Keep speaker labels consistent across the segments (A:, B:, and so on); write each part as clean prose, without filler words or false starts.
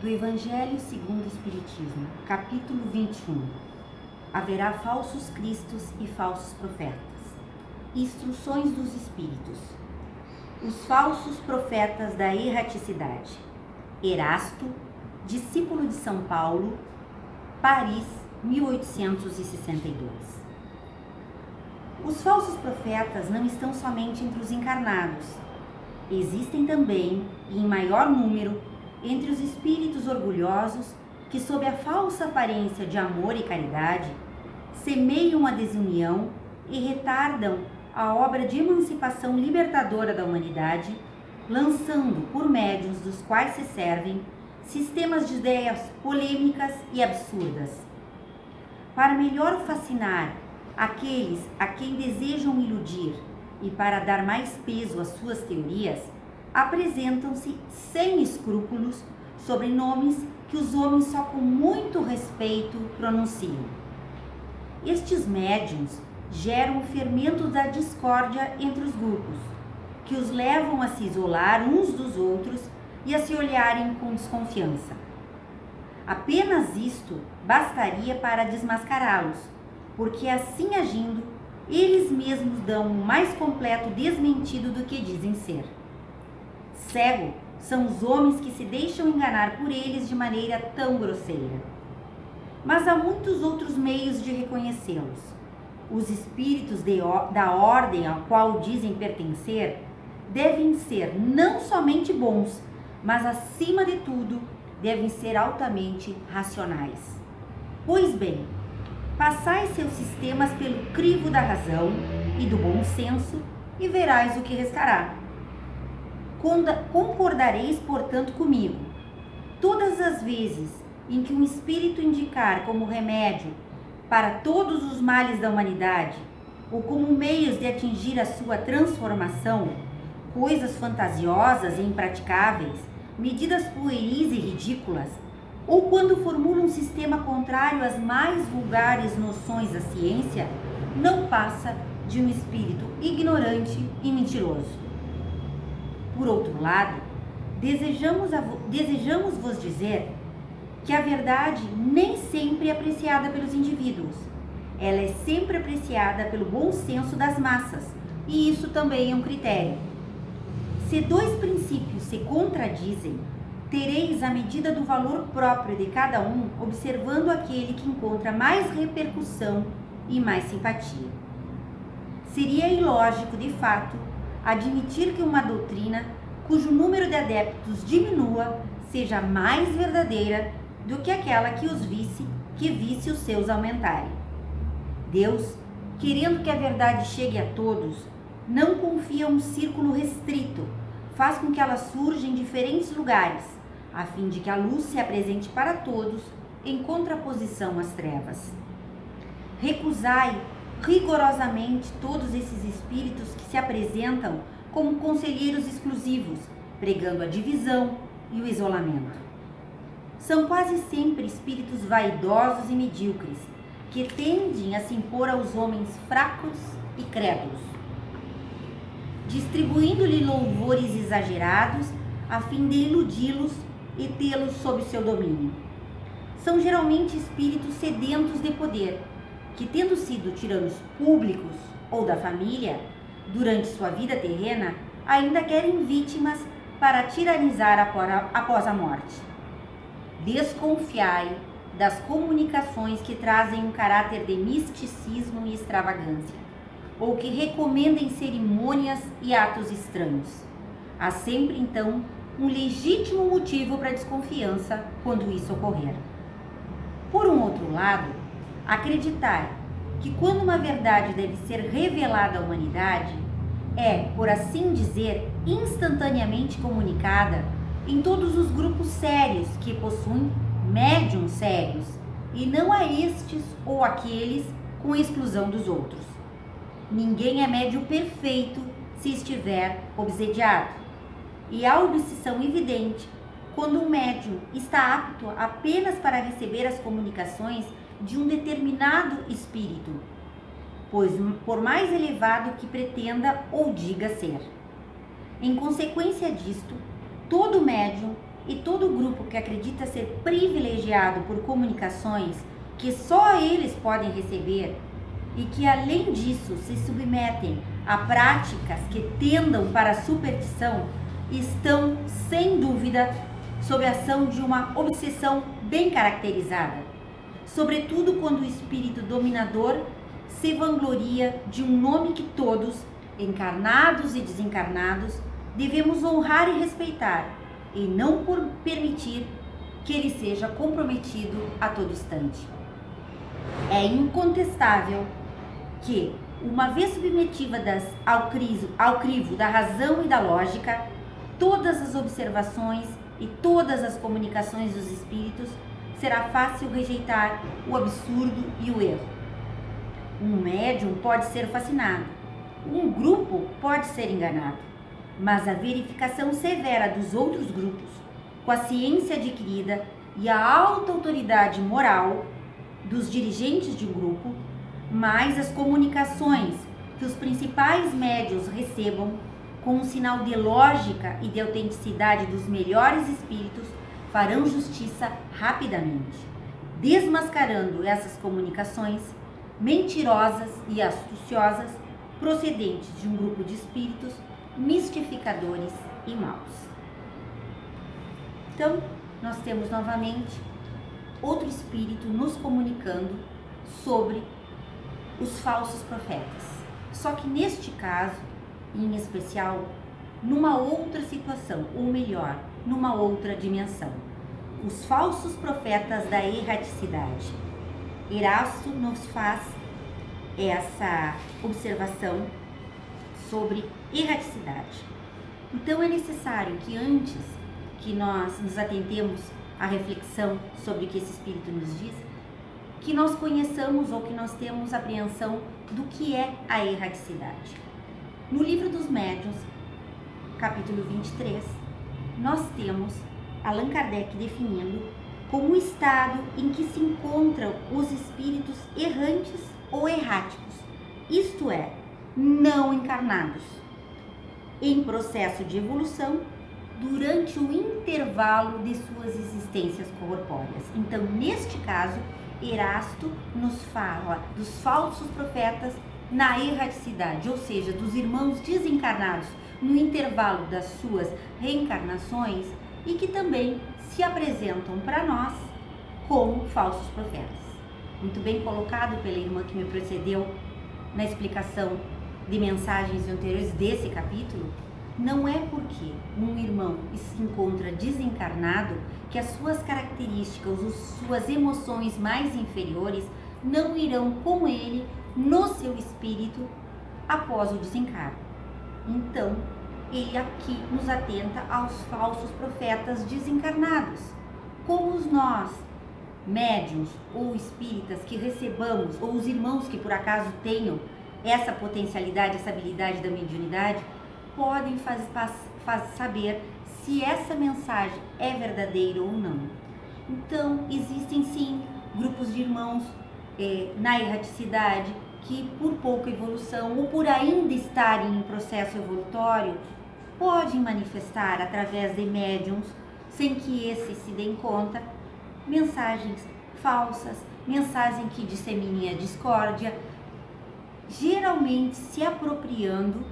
A: do Evangelho segundo o Espiritismo, capítulo 21. Haverá falsos cristos e falsos profetas. Instruções dos Espíritos. Os falsos profetas da erraticidade. Erasto, discípulo de São Paulo, Paris, 1862. Os falsos profetas não estão somente entre os encarnados. Existem também, e em maior número, entre os espíritos orgulhosos que, sob a falsa aparência de amor e caridade, semeiam a desunião e retardam a obra de emancipação libertadora da humanidade, lançando, por médiuns dos quais se servem, sistemas de ideias polêmicas e absurdas. Para melhor fascinar aqueles a quem desejam iludir e para dar mais peso às suas teorias, apresentam-se sem escrúpulos sobre nomes que os homens só com muito respeito pronunciam. Estes médiuns geram o fermento da discórdia entre os grupos, que os levam a se isolar uns dos outros e a se olharem com desconfiança. Apenas isto bastaria para desmascará-los, porque assim agindo, eles mesmos dão um mais completo desmentido do que dizem ser. Cego são os homens que se deixam enganar por eles de maneira tão grosseira. Mas há muitos outros meios de reconhecê-los. Os espíritos da ordem ao qual dizem pertencer devem ser não somente bons, mas acima de tudo devem ser altamente racionais. Pois bem, passai seus sistemas pelo crivo da razão e do bom senso e verás o que restará. Concordareis, portanto, comigo. Todas as vezes em que um espírito indicar como remédio para todos os males da humanidade, ou como meios de atingir a sua transformação, coisas fantasiosas e impraticáveis, medidas pueris e ridículas, ou quando formula um sistema contrário às mais vulgares noções da ciência, não passa de um espírito ignorante e mentiroso. Por outro lado, desejamos vos dizer que a verdade nem sempre é apreciada pelos indivíduos. Ela é sempre apreciada pelo bom senso das massas, e isso também é um critério. Se dois princípios se contradizem, tereis a medida do valor próprio de cada um, observando aquele que encontra mais repercussão e mais simpatia. Seria ilógico, de fato, admitir que uma doutrina cujo número de adeptos diminua seja mais verdadeira do que aquela que visse os seus aumentarem. Deus, querendo que a verdade chegue a todos, não confia um círculo restrito, faz com que ela surja em diferentes lugares, a fim de que a luz se apresente para todos em contraposição às trevas. Recusai rigorosamente todos esses espíritos que se apresentam como conselheiros exclusivos, pregando a divisão e o isolamento. São quase sempre espíritos vaidosos e medíocres, que tendem a se impor aos homens fracos e crédulos, distribuindo-lhe louvores exagerados a fim de iludi-los e tê-los sob seu domínio. São geralmente espíritos sedentos de poder, que, tendo sido tiranos públicos ou da família, durante sua vida terrena, ainda querem vítimas para tiranizar após a morte. Desconfiai das comunicações que trazem um caráter de misticismo e extravagância, ou que recomendem cerimônias e atos estranhos. Há sempre, então, um legítimo motivo para desconfiança quando isso ocorrer. Por um outro lado, acreditar que quando uma verdade deve ser revelada à humanidade, é, por assim dizer, instantaneamente comunicada em todos os grupos sérios que possuem médiuns sérios, e não a estes ou aqueles com exclusão dos outros. Ninguém é médium perfeito se estiver obsediado, e há obsessão evidente quando um médium está apto apenas para receber as comunicações de um determinado espírito, pois por mais elevado que pretenda ou diga ser. Em consequência disto, todo médium e todo grupo que acredita ser privilegiado por comunicações que só eles podem receber e que, além disso, se submetem a práticas que tendam para a superstição, estão, sem dúvida, sob a ação de uma obsessão bem caracterizada, sobretudo quando o espírito dominador se vangloria de um nome que todos, encarnados e desencarnados, devemos honrar e respeitar, e não permitir que ele seja comprometido a todo instante. É incontestável que, uma vez submetidas ao crivo da razão e da lógica, todas as observações e todas as comunicações dos espíritos, será fácil rejeitar o absurdo e o erro. Um médium pode ser fascinado, um grupo pode ser enganado, mas a verificação severa dos outros grupos, com a ciência adquirida e a alta autoridade moral dos dirigentes de um grupo, mais as comunicações que os principais médiuns recebam, com um sinal de lógica e de autenticidade dos melhores espíritos, farão justiça rapidamente, desmascarando essas comunicações mentirosas e astuciosas procedentes de um grupo de espíritos mistificadores e maus. Então, nós temos novamente outro espírito nos comunicando sobre os falsos profetas. Só que neste caso, em especial, numa outra situação, ou melhor, numa outra dimensão. Os falsos profetas da erraticidade. Erasto nos faz essa observação sobre erraticidade. Então é necessário que antes que nós nos atentemos à reflexão sobre o que esse Espírito nos diz, que nós conheçamos ou que nós temos apreensão do que é a erraticidade. No livro dos Médiuns, capítulo 23, nós temos Allan Kardec definindo como o estado em que se encontram os espíritos errantes ou erráticos, isto é, não encarnados, em processo de evolução durante o intervalo de suas existências corpóreas. Então, neste caso, Erasto nos fala dos falsos profetas na erraticidade, ou seja, dos irmãos desencarnados no intervalo das suas reencarnações e que também se apresentam para nós como falsos profetas. Muito bem colocado pela irmã que me precedeu na explicação de mensagens anteriores desse capítulo. Não é porque um irmão se encontra desencarnado que as suas características, suas emoções mais inferiores não irão com ele no seu espírito após o desencarno. Então, ele aqui nos atenta aos falsos profetas desencarnados. Como nós, médiuns ou espíritas que recebamos, ou os irmãos que por acaso tenham essa potencialidade, essa habilidade da mediunidade, podem saber se essa mensagem é verdadeira ou não. Então, existem sim grupos de irmãos na erraticidade que, por pouca evolução ou por ainda estarem em processo evolutório, podem manifestar através de médiums, sem que esses se deem conta, mensagens falsas, mensagens que disseminem a discórdia, geralmente se apropriando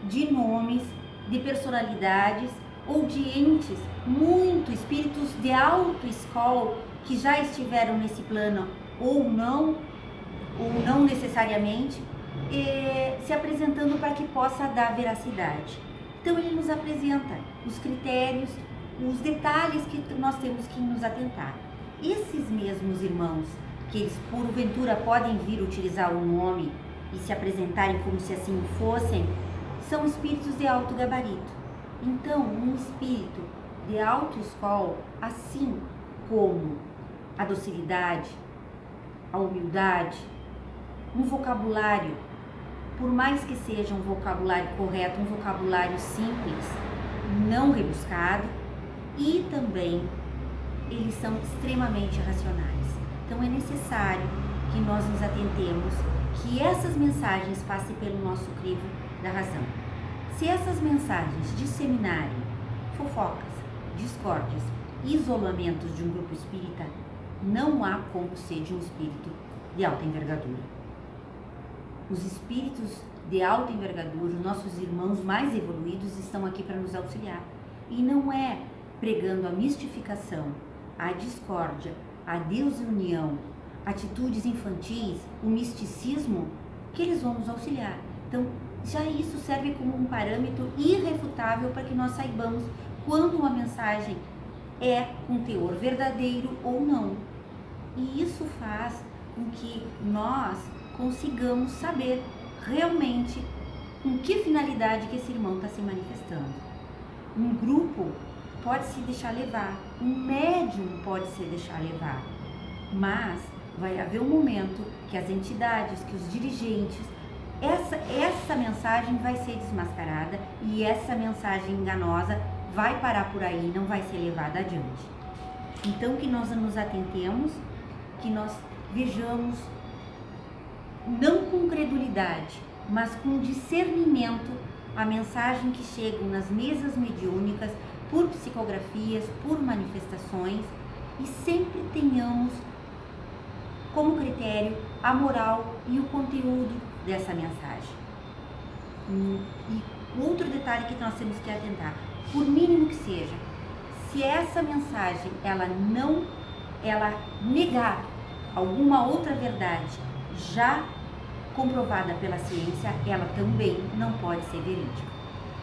A: de nomes, de personalidades ou de entes, espíritos de alto escol que já estiveram nesse plano ou não necessariamente, se apresentando para que possa dar veracidade. Então ele nos apresenta os critérios, os detalhes que nós temos que nos atentar. Esses mesmos irmãos, que eles porventura podem vir utilizar o nome e se apresentarem como se assim fossem, são espíritos de alto gabarito. Então, um espírito de alto escol, assim como a docilidade, a humildade, um vocabulário, por mais que seja um vocabulário correto, um vocabulário simples, não rebuscado, e também eles são extremamente racionais. Então é necessário que nós nos atentemos, que essas mensagens passem pelo nosso crivo da razão. Se essas mensagens disseminarem fofocas, discórdias, isolamentos de um grupo espírita, não há como ser de um espírito de alta envergadura. Os espíritos de alta envergadura, os nossos irmãos mais evoluídos, estão aqui para nos auxiliar. E não é pregando a mistificação, a discórdia, a desunião, atitudes infantis, o misticismo, que eles vão nos auxiliar. Então, já isso serve como um parâmetro irrefutável para que nós saibamos quando uma mensagem é com teor verdadeiro ou não. E isso faz com que nós consigamos saber realmente com que finalidade que esse irmão está se manifestando. Um grupo pode se deixar levar, um médium pode se deixar levar, mas vai haver um momento que as entidades, que os dirigentes, essa mensagem vai ser desmascarada e essa mensagem enganosa vai parar por aí, não vai ser levada adiante. Então que nós nos atentemos, que nós vejamos, não com credulidade, mas com discernimento, a mensagem que chega nas mesas mediúnicas, por psicografias, por manifestações, e sempre tenhamos como critério a moral e o conteúdo dessa mensagem. E outro detalhe que nós temos que atentar, por mínimo que seja, se essa mensagem ela negar alguma outra verdade já comprovada pela ciência, ela também não pode ser verídica.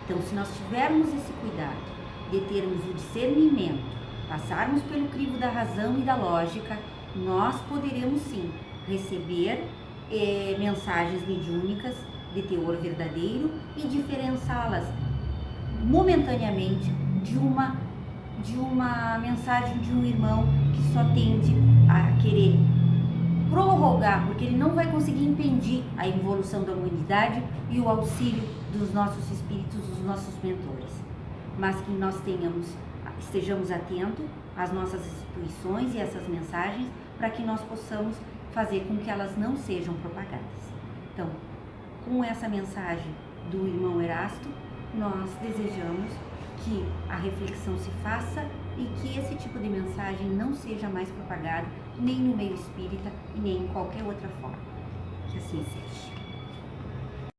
A: Então, se nós tivermos esse cuidado de termos o discernimento, passarmos pelo crivo da razão e da lógica, nós poderemos sim receber mensagens mediúnicas de teor verdadeiro e diferenciá-las momentaneamente de uma mensagem de um irmão que só tende a querer prorrogar, porque ele não vai conseguir impedir a evolução da humanidade e o auxílio dos nossos espíritos, dos nossos mentores, mas que nós estejamos atentos às nossas instituições e essas mensagens para que nós possamos fazer com que elas não sejam propagadas. Então, com essa mensagem do irmão Erasto, nós desejamos que a reflexão se faça e que esse tipo de mensagem não seja mais propagado nem no meio espírita e nem em qualquer outra forma. Que assim seja.